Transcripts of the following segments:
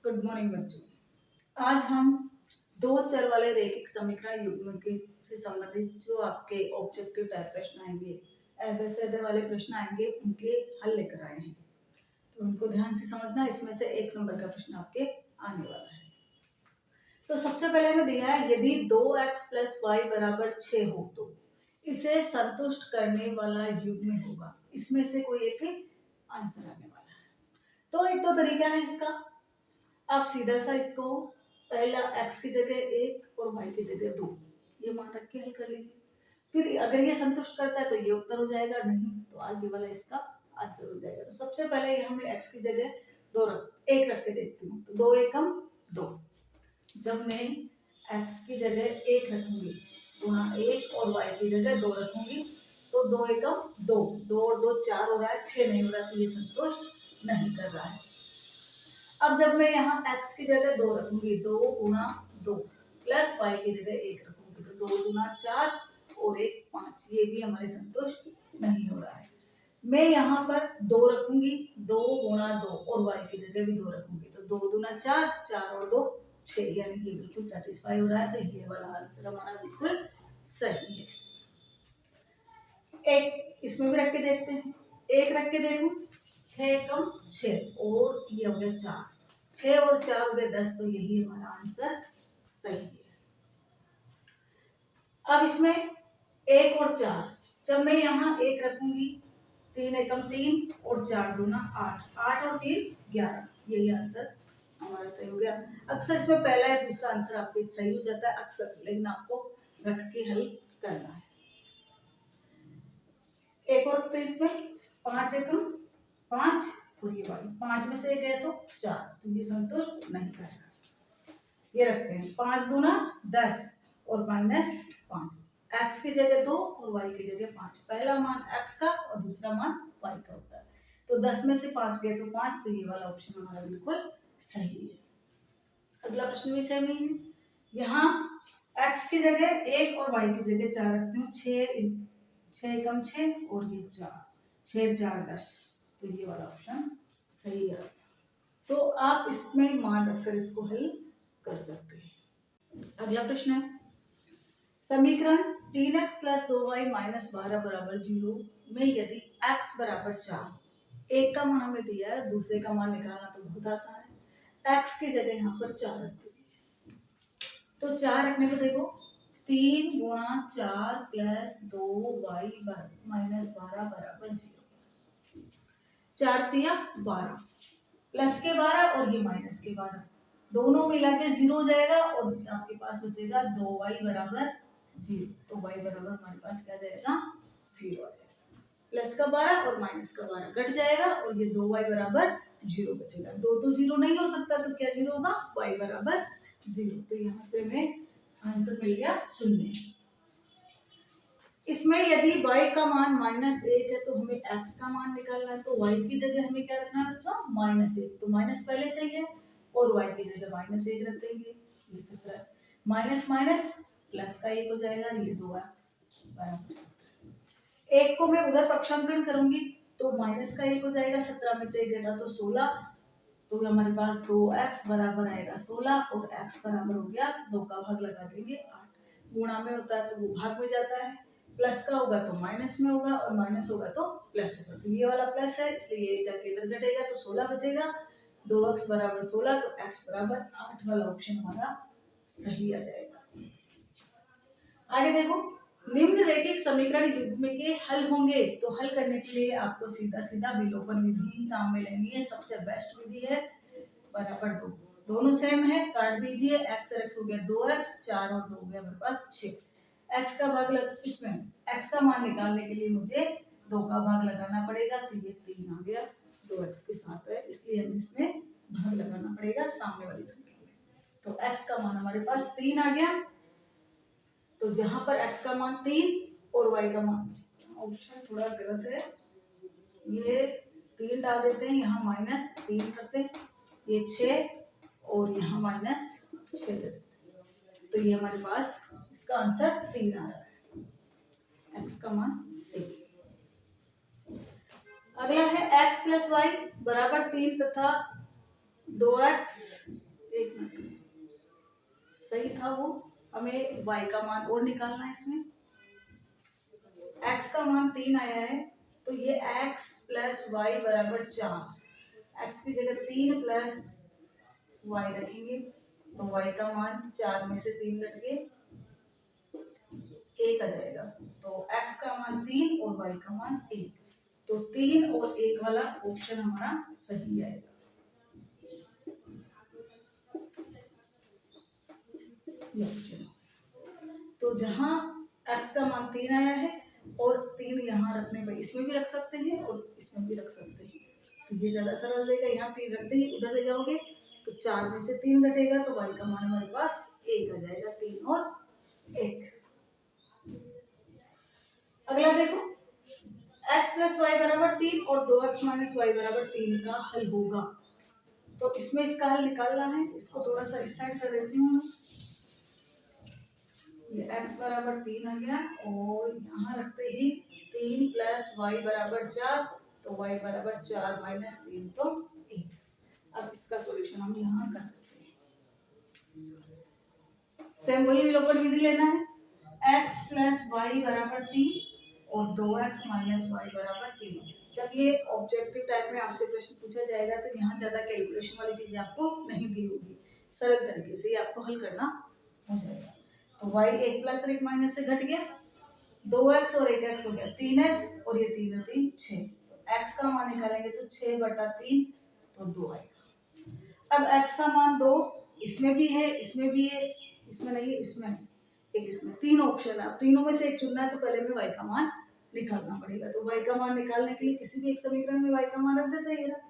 Good morning बच्चों। आज हम दो चर वाले रैखिक समीकरण युग्म के से संबंधित जो आपके ऑब्जेक्टिव टाइप प्रश्न आएंगे, ऐसे वाले प्रश्न आएंगे, उनके हल लेकर आए हैं। तो उनको ध्यान से समझना। इसमें से 1 नंबर का प्रश्न आपके आने वाला है। तो सबसे पहले हमें दिया है, यदि 2x + y = 6 हो तो इसे संतुष्ट करने वाला युग्म होगा। इसमें से कोई एक आंसर आने वाला है। तो एक तो तरीका है इसका, आप सीधा सा इसको पहला x की जगह 1 और y की जगह 2 ये मान रख के हल कर लीजिए। फिर अगर ये संतुष्ट करता है तो ये उत्तर हो जाएगा, नहीं तो आगे वाला इसका आंसर हो जाएगा। तो सबसे पहले यहाँ मैं x की जगह 1 रख के देखती हूँ। तो 2 एकम 2। जब मैं x की जगह 1 रखूंगी गुणा 1 और y की जगह 2 रखूंगी तो 2 एकम 2, 2 और 2 4 हो रहा है, 6 नहीं हो रहा, तो ये संतुष्ट नहीं कर रहा है। अब जब मैं यहाँ x की जगह 2 रखूंगी, 2 गुणा 2 प्लस y की जगह 1 रखूंगी तो 2 गुना 4 और 1 5, ये भी हमारे संतुष्ट नहीं हो रहा है। मैं यहाँ पर 2 रखूंगी, 2 गुणा 2 और y की जगह भी 2 रखूंगी तो 2 गुना 4, 4 और 2 6, यानी कि बिल्कुल सेटिस्फाई हो रहा है। तो ये वाला आंसर हमारा बिल्कुल सही है। एक इसमें भी रख के देखते हैं, 1 रख के देखूं, 6 एकम 6 और ये हो गया 4, 6 और 4 हो गए 10, तो यही हमारा आंसर सही है। अब इसमें 1 और 4, जब मैं यहाँ 1 रखूंगी, 3 एकम 3 और 4 दूना 8, 8 और 3 11, यही आंसर हमारा सही हो गया। अक्सर इसमें पहला या दूसरा आंसर आपके सही हो जाता है अक्सर, लेकिन आपको रख के हल करना है। एक और रखते हैं इसमें, 5 एकम 5 और ये वाली 5 में से एक है तो 4, तो ये संतुष्ट नहीं कर रहा। ये रखते हैं 5 दूना 10 और -5, x की जगह 2 और y की जगह 5। पहला मान x का और दूसरा मान y का होता है, तो 10 में से 5 गए तो 5, तो ये वाला ऑप्शन हमारा बिल्कुल सही है। अगला प्रश्न भी सेम ही है। यहाँ x की जगह 1 और y की जगह 4 रखते हूँ, 6 एकम 6 और ये 4, 6 4 10, तो ये वाला ऑप्शन सही है। तो आप इसमें मान रखकर इसको हल कर सकते हैं। अगला प्रश्न है, समीकरण 3x + 2y - 12 = 0 में यदि x = 4, एक का मान हमें दिया है, दूसरे का मान निकालना तो बहुत आसान है। x की जगह यहाँ पर 4 रख दीजिए। तो 4 रखने को देखो, 3 गुणा 4 प्लस 2y - 12 = 0, 4 तिया 12, प्लस के 12 और ये माइनस के 12, दोनों मिला के 0 हो जाएगा और आपके पास बचेगा 2y = 0। तो y बराबर हमारे पास क्या जाएगा, 0 आ जाएगा। प्लस का 12 और माइनस का 12 कट जाएगा और ये 2y = 0 बचेगा। 2 तो 0 नहीं हो सकता, तो क्या 0 होगा, y = 0। तो यहाँ से हमें आंसर मिल गया 0। इसमें यदि y का मान -1 है तो हमें x का मान निकालना है, तो y की जगह हमें क्या रखना है बच्चों, -1, तो माइनस पहले से ही है और y की जगह -1 रख देंगे। ये 17 माइनस माइनस प्लस का 1 हो जाएगा, ये 2x बराबर 17। 1 को मैं उधर पक्षांतरण करूंगी तो माइनस का 1 हो जाएगा, 17 में से 1 घटा तो 16, तो हमारे पास 2x बराबर आएगा 16 और x बराबर हो गया, 2 का भाग लगा देंगे 8। गुणा में होता है तो वो भाग में जाता है, प्लस का होगा तो माइनस में होगा और माइनस होगा तो प्लस होगा, तो ये वाला प्लस है इसलिए ये जाके इधर घटेगा तो 16 बचेगा। 2x = 16 तो x = 8 वाला ऑप्शन हमारा सही आ जाएगा। आगे देखो, निम्न रैखिक समीकरण युग्म के हल होंगे, तो हल करने के लिए आपको सीधा सीधा विलोपन विधि काम में लेनी है। सबसे बेस्ट विधि है बराबर 2, दोनों सेम है, काट दीजिए, x और x हो गया 2x, 4 और 2 हो गया हमारे पास 6। x का भाग इसमें x का मान निकालने के लिए मुझे 2 का भाग लगाना पड़ेगा, तो ये 3 आ गया, 2x के साथ है इसलिए हमें इसमें भाग लगाना पड़ेगा सामने वाली संख्या में। तो x का मान हमारे पास 3 आ गया, तो जहां पर x का मान 3 और y का मान, ऑप्शन थोड़ा गलत है, ये 3 डाल देते हैं, यहाँ -3 करते हैं, ये 6 और यहाँ -6 देते हैं, तो ये हमारे पास इसका आंसर 3 आ रहा है, x का मान 3। अगला है x + y = 3 तथा 2x, एक मिनट, सही था वो, हमें y का मान और निकालना है इसमें। x का मान 3 आया है, तो ये x प्लस वाई बराबर 4, x की जगह 3 प्लस y रखेंगे, तो y का मान 4 में से 3 घट के 1 आ जाएगा, तो x का मान 3 और y का मान 1, तो 3 और 1 वाला ऑप्शन हमारा सही आएगा। तो जहां x का मान 3 आया है और 3 यहाँ रखने पर इसमें भी रख सकते हैं और इसमें भी रख सकते हैं, तो ये ज्यादा सरल रहेगा। यहाँ 3 रखते ही उधर ले जाओगे तो 4 में से 3 घटेगा, तो y का मान हमारे पास 1 आ जाएगा, 3 और 1। अगला देखो, x प्लस वाई बराबर 3 और 2x माइनस वाई बराबर 3 का हल होगा, तो इसमें इसका हल निकालना है। इसको थोड़ा सा इस साइड कर देती हूँ, ये x बराबर 3 आ गया और यहाँ रखते ही 3 प्लस वाई बराबर 4, तो y बराबर 4 माइनस 3 तो 1। अब इसका सॉल्यूशन हम यहाँ कर देते हैं, सेम वही विलोपन विधि लेना है। x प्लस वाई बराबर 3 और 2x माइनस वाई बराबर 3। जब ये ऑब्जेक्टिव टाइप में आपसे प्रश्न पूछा जाएगा तो यहाँ ज्यादा कैलकुलेशन वाली चीजें आपको नहीं दी होगी, सरल तरीके से ही आपको हल करना हो जाएगा। तो y 1 प्लस और 1 माइनस से घट गया, 2x और 1x हो गया 3x, और ये 3 और 3 6, तो x का मान निकालेंगे तो 6/3 तो 2 आएगा। अब x का मान 2 इसमें भी है, इसमें भी है, इसमें नहीं है, इसमें है, एक इसमें, 3 ऑप्शन है, तीनों में से एक चुनना है, तो पहले में y का मान निकालना पड़ेगा। तो y का मान निकालने के लिए किसी भी एक समीकरण में y का मान रख देते हैं।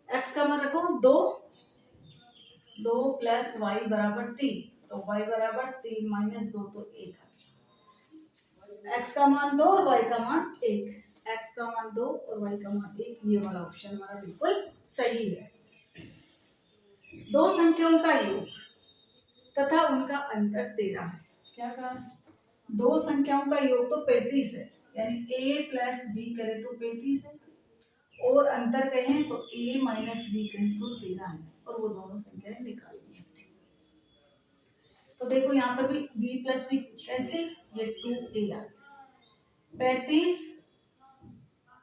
x का मान रखो 2, 2 प्लस वाई बराबर 3, तो y बराबर 3 माइनस 2 तो 1 आ गया। x का मान 2 और y का मान 1, x का मान 2 और y का मान 1, ये वाला ऑप्शन हमारा बिल्कुल सही है। दो संख्याओं का योग तथा उनका अंतर 13 है। क्या कहा? दो संख्याओं का योग तो 35 है, यानी a प्लस बी करें तो 35 है, और अंतर कहें तो a माइनस बी कहें तो 13 है, और वो दोनों संख्याएं निकालनी है। तो देखो यहाँ पर भी b प्लस बी कैंसिल, ये 2a आ गया, 35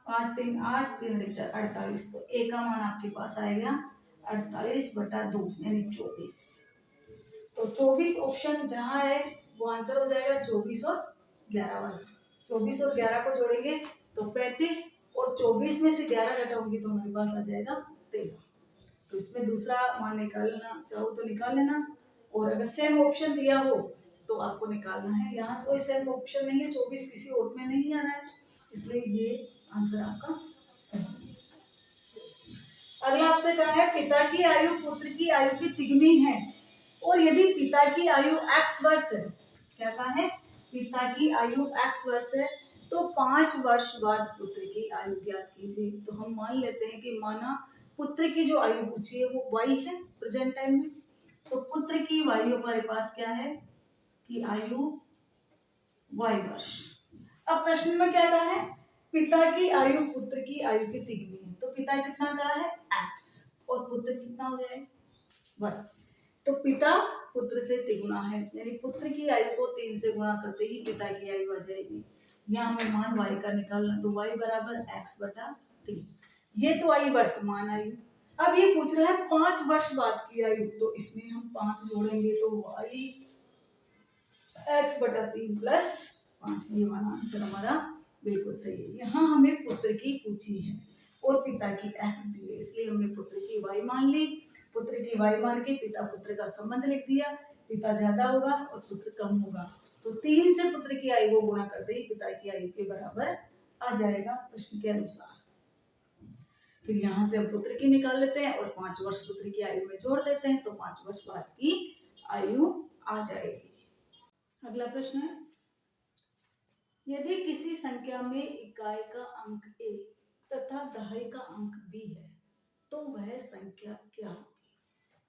5 3 8 3 4 48, तो a का मान आपके पास आएगा 48/2 यानी 24। तो 24 ऑप्शन जहां है वो आंसर हो जाएगा 24 और 11 वाला। 24 और 11 को जोड़ेंगे तो 35, और 24 में से 11 घटाओगे तो हमारे पास आ जाएगा 13। तो इसमें दूसरा मान निकालना चाहो तो निकाल लेना, और अगर सेम ऑप्शन दिया हो तो आपको निकालना है। यहाँ कोई सेम ऑप्शन नहीं है, 24 किसी और में नहीं आ रहा है, इसलिए ये आंसर आपका सही है। अगला आपसे कहा है पिता की आयु पुत्र की आयु की तिगुनी है, और यदि पिता की आयु x वर्ष है, क्या कहा है? पिता की आयु x वर्ष है, तो 5 वर्ष बाद पुत्र की आयु ज्ञात कीजिए। तो हम मान लेते हैं कि माना पुत्र की जो आयु पूछी है वो y है प्रेजेंट टाइम में, तो पुत्र की आयु हमारे पास क्या है कि आयु y वर्ष। अब प्रश्न में क्या कहा है? पिता की आयु पुत्र की आयु की तिगुनी है, तो पिता कितना कहा है x, और पुत्र कितना हो जाए 1, तो पिता पुत्र से तिगुना है, यानी पुत्र की आयु को 3 से गुणा करते ही पिता की आयु आ जाएगी। यहाँ हमें मान y का निकालना, तो y बराबर x/3, ये तो आई वर्तमान आयु। अब ये पूछ रहा है 5 वर्ष बाद की आयु, तो इसमें हम 5 जोड़ेंगे तो y x/3 प्लस 5, ये वाला आंसर हमारा बिल्कुल सही है। यहाँ हमें पुत्र की पूछी है और पिता की x दी है, इसलिए हमने पुत्र की y मान ली, पुत्र की y मान के पिता पुत्र का संबंध लिख दिया, पिता ज्यादा होगा और पुत्र कम होगा, तो 3 से पुत्र की आयु को गुणा करते ही पिता की आयु के बराबर आ जाएगा प्रश्न के अनुसार। फिर यहाँ से हम पुत्र की निकाल लेते हैं और 5 वर्ष पुत्र की आयु में जोड़ देते हैं, तो 5 वर्ष बाद की आयु आ जाएगी। अगला प्रश्न है, यदि किसी संख्या में इकाई का अंक a तथा दहाई का अंक b है तो वह संख्या क्या होगी?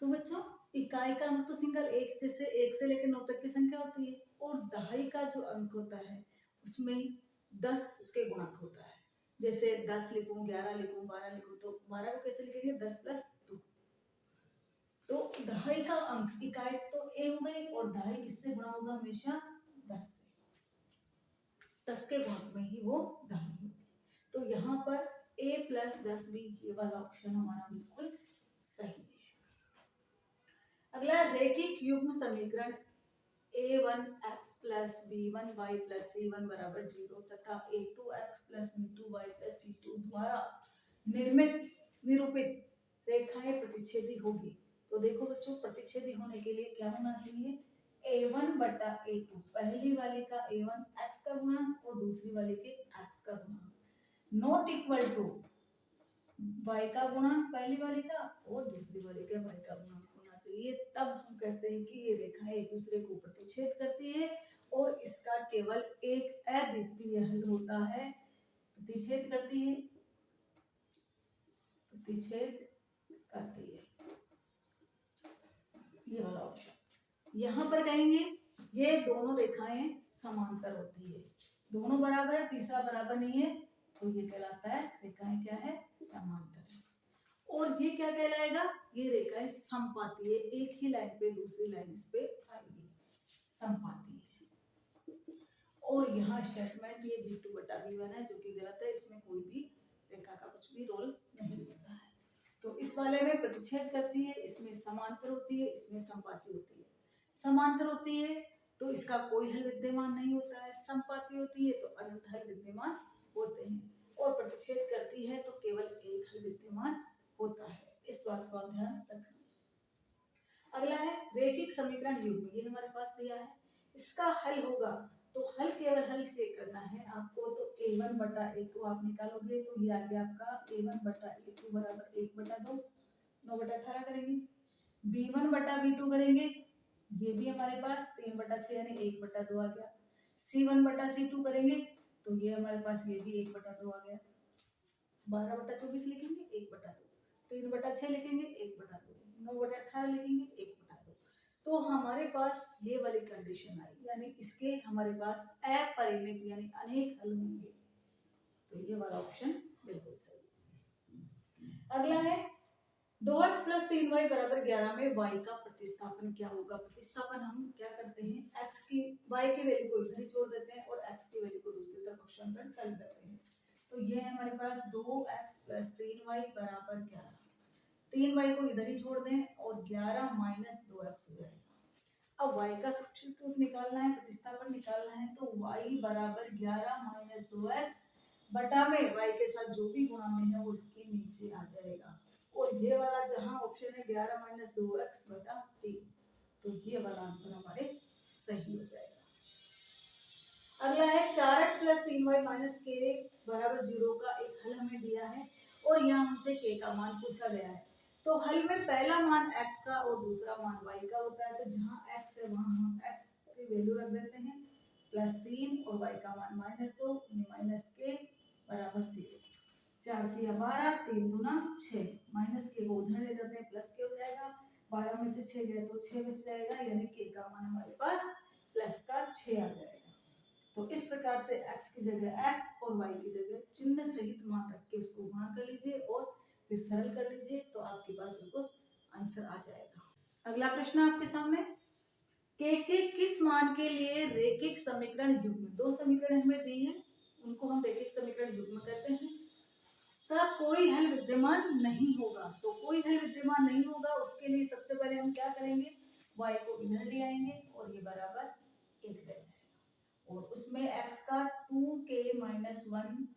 तो बच्चों इकाई का अंक तो सिंगल एक, जैसे 1 से लेकर 9 तक की संख्या होती है, और दहाई का जो अंक होता है उसमें 10 उसके गुणक होता है, जैसे 10 लिखूं, 11 लिखूं, 12 लिखूं, तो 12 को कैसे लिखेंगे 10 + 2, तो दहाई का अंक इकाई तो a हो गई और दहाई किससे गुणा होगा हमेशा 10 से, 10 के गुणक में ही वो दहाई होगी। तो यहाँ पर a प्लस 10 भी ये वाला ऑप्शन हमारा बिल्कुल सही है। अगला रैखिक युग्म समीकरण a1x plus b1y plus c1 बराबर 0 तथा a2x plus b2y plus c2 द्वारा निर्मित निरूपित रेखाएं प्रतिच्छेदी होगी। तो देखो बच्चों, प्रतिच्छेदी होने के लिए क्या होना चाहिए, a1 बटा a2, पहली वाले का a1 x का गुणा और दूसरी वाले के x का गुणा, नॉट इक्वल टू y का गुणा पहली वाले का और दूसरी वाले के y का गुणा होना चाहिए। तब हम कहते हैं कि ये रेखाएं एक दूसरे को प्रतिच्छेद करती है और इसका केवल एक अद्वितीय हल होता है। प्रतिच्छेद करती है, प्रतिच्छेद करती है, ये वाला ऑप्शन। यहाँ पर कहेंगे ये दोनों रेखाएं समांतर होती है, दोनों बराबर है, तीसरा बराबर नहीं है, तो ये कहलाता है रेखाएं क्या है, समांतर है। और ये क्या कहलाएगा, ये रेखाएं समपाती है, एक ही लाइन पे दूसरी लाइन इस पे आएगी, समपाती है। और यहाँ स्टेटमेंट ये b2 बटा b1 है, जो कि गलत है, इसमें कोई भी रेखा का कुछ भी रोल नहीं होता है। तो इस वाले में प्रतिच्छेद करती है, इसमें समांतर होती है, इसमें समपाती होती है। समांतर होती है तो इसका कोई हल विद्यमान नहीं होता है, समपाती होती है तो अनंत हल विद्यमान होते हैं, और प्रतिच्छेद करती है तो केवल एक हल विद्यमान होता है। इस बात को आप ध्यान रखना। अगला है रैखिक समीकरण युग्म, ये हमारे पास दिया है, इसका हल होगा तो हल केवल हल चेक करना है आपको। तो a1 बटा a2 आप निकालोगे तो ये आ गया आपका a1 बटा a2 बराबर 1 बटा 2, 9 बटा 18 करेंगे। b1 बटा b2 करेंगे, ये भी हमारे पास 3 बटा 6 यानी 1 बटा 2 आ गया। c1 बटा c2 करेंगे तो ये हमारे पास ये भी 1 बटा 2 आ गया। 12 बटा 24 लिखेंगे 1 बटा 2, 3 बटा 6 लिखेंगे 1 बटा 2, 9 बटा 18 लिखेंगे 1 बटा 2। तो हमारे पास ये वाली कंडीशन आई, यानी इसके हमारे पास अपरिमित यानी अनेक हल होंगे, तो ये वाला ऑप्शन बिल्कुल सही। अगला है 2x प्लस 3y बराबर 11 में y का प्रतिस्थापन क्या होगा। प्रतिस्थापन हम क्या करते हैं, x की y की वैल्यू को इधर ही छोड़ देते हैं और x की वैल्यू को दूसरी तरफ पक्षांतरण कर देते हैं। तो ये है हमारे पास 2x प्लस 3y बराबर 11, 3y को इधर ही छोड़ दें और 11 माइनस 2x हो जाएगा। अब y का सब्स्टिट्यूट निकालना है, प्रतिस्थापन निकालना है, तो y बराबर 11 माइनस 2x बटा में y के साथ जो भी गुणा में है वो इसके नीचे आ जाएगा, और ये वाला जहां ऑप्शन है 11 माइनस 2x बटा 3, तो ये वाला आंसर हमारे सही हो जाएगा। अगला है 4x plus 3y minus k बराबर 0 का एक हल हमें दिया है और यहाँ हमसे k का मान पूछा गया है। तो हल में पहला मान x का और दूसरा मान y का होता है, तो जहाँ x है वहाँ हम x की वैल्यू रख देते हैं प्लस 3 और y का मान माइनस 2 माइनस k बराबर 0। 4 तिया 12, 3 दूना 6, माइनस के को उधर ले जाते हैं प्लस के हो जाएगा, 12 में से 6 गए तो 6 बच जाएगा, यानी के का मान हमारे पास प्लस का 6 आ जाएगा। तो इस प्रकार से x की जगह x और y की जगह चिन्ह सहित मान रख के उसको गुणा कर लीजिए और फिर सरल कर लीजिए, तो आपके पास बिल्कुल आंसर आ जाएगा। अगला प्रश्न आपके सामने, के किस मान के लिए रैखिक समीकरण युग्म, दो समीकरण हमें दी है, उनको हम रैखिक समीकरण युग्म कहते हैं, तब कोई हल विद्यमान नहीं होगा। तो कोई हल विद्यमान नहीं होगा उसके लिए सबसे पहले हम क्या करेंगे, y को इधर ले आएंगे और ये बराबर 1 रह जाएगा, और उसमें x का 2k minus 1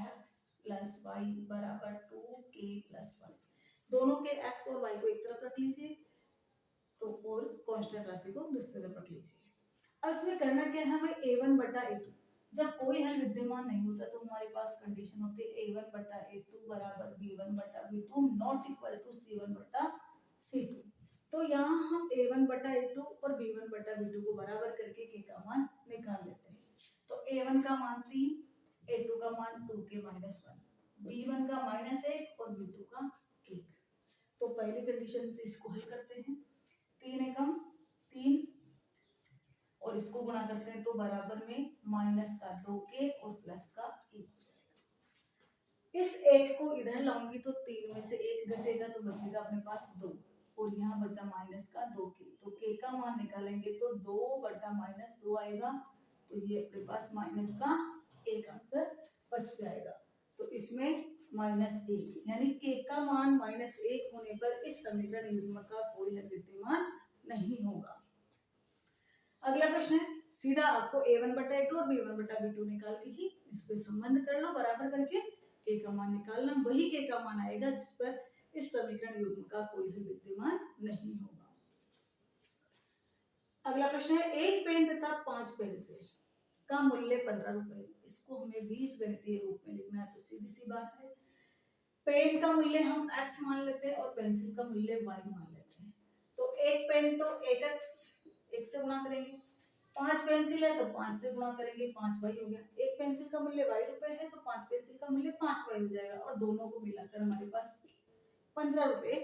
x plus y बराबर 2k प्लस 1, दोनों के x और y को एक तरफ रख लीजिए, तो और कांस्टेंट राशि को दूसरी तरफ रख लीजिए। अब इसमें करना क्या है, हमें a1 बटा a2, जब कोई हल विद्यमान नहीं होता तो हमारे पास कंडीशन होती है a1 बटा a2 बराबर b1 बटा b2 not equal to c1 बटा c2। तो यहाँ हम a1 बटा a2 और b1 बटा b2 को बराबर करके k का मान निकाल लेते हैं। तो a1 का मान 3, a2 का मान 2k माइनस 1, b1 का माइनस 1 और b2 का 1। तो पहली कंडीशन से इसको हल करते हैं, 3 एकम 3 और इसको गुणा करते हैं तो बराबर में माइनस का 2k और प्लस का 1 हो जाएगा। इस 1 को इधर लाऊंगी तो 3 में से 1 घटेगा तो बचेगा अपने पास 2, और यहाँ बचा माइनस का 2k, तो k का मान निकालेंगे तो 2/-2 आएगा, तो ये अपने पास माइनस का एक आंसर बच जाएगा। तो इसमें -1 यानी k का मान -1 होने पर इस समीकरण युग्म का कोई हल विद्यमान नहीं होगा। अगला प्रश्न है, सीधा आपको a1/a2 और b1/b2 निकाल के ही इस पे संबंध कर लो, बराबर करके k का मान निकालना, वही k का मान आएगा जिस पर इस समीकरण युग्म का कोई हल विद्यमान नहीं होगा। अगला प्रश्न है, एक पेन तथा 5 पेंसिल का मूल्य 15 रुपए, इसको हमें 20 गणितीय रूप में लिखना है। तो सीधी सी बात है, पेन का मूल्य हम x मान लेते हैं और पेंसिल का मूल्य y मान लेते हैं। तो एक पेन तो 1x, 1 से गुणा करेंगे, 5 पेंसिल है तो 5 से गुणा करेंगे, 5y हो गया। एक पेंसिल का मूल्य y रुपए है तो 5 पेंसिल का मूल्य 5y हो जाएगा, और दोनों को मिलाकर हमारे पास 15 रुपए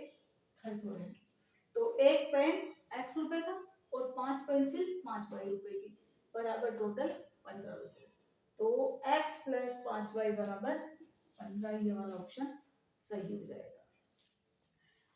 खर्च हो रहे हैं। तो एक पेन x रुपए का और 5 पेंसिल 5y रुपए की, बराबर टोटल 15 रुपए। तो x + 5y = 15, ये वाला ऑप्शन सही हो जाएगा।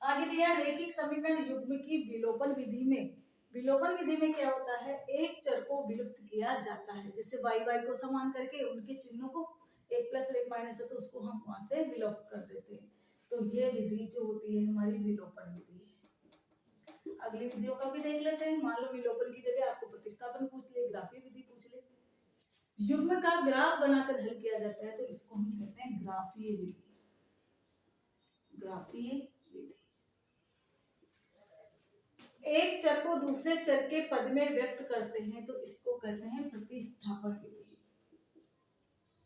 आगे दिया, रैखिक समीकरण युग्म की विलोपन विधि में, विलोपन विधि में क्या होता है, एक चर को विलुप्त किया जाता है, जैसे y को समान करके उनके चिन्हों को 1 + और 1 - है तो उसको हम वहां से विलोप कर देते हैं। तो ये विधि जो होती है हमारी विलोपन विधि है। अगली विधियों का भी देख लेते हैं। मान लो विलोपन की जगह आपको प्रतिस्थापन पूछ ले, ग्राफीय विधि पूछ ले, युग्म का ग्राफ बनाकर हल किया जाता है, तो इसको हम कहते हैं ग्राफीय विधि। ग्राफीय विधि, एक चर को दूसरे चर के पद में व्यक्त करते हैं, तो इसको कहते हैं प्रतिस्थापन विधि।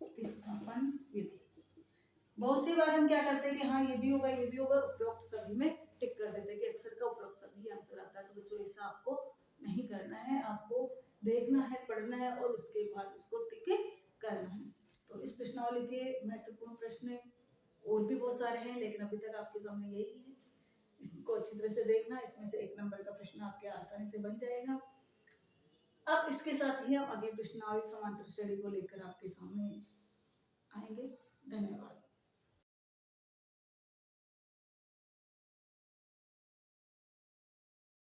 प्रतिस्थापन विधि, बहुत सी बार हम क्या करते हैं कि हाँ ये भी होगा, ये भी होगा, उपरोक्त सभी में टिक कर देते हैं कि अक्सर का उपरोक्त सभी आंसर आता है। तो बच्चों ऐसा आपको नहीं करना है, आपको देखना है, पढ़ना है और उसके बाद उसको टिक करना है। तो इस प्रश्नावली के महत्वपूर्ण प्रश्न और भी बहुत सारे हैं, लेकिन अभी तक आपके सामने यही है। इसको अच्छी तरह से देखना, इसमें से 1 नंबर का प्रश्न आपके आसानी से बन जाएगा। अब इसके साथ ही हम अगले प्रश्नावली समांतर श्रेणी को लेकर आपके सामने आएंगे। धन्यवाद।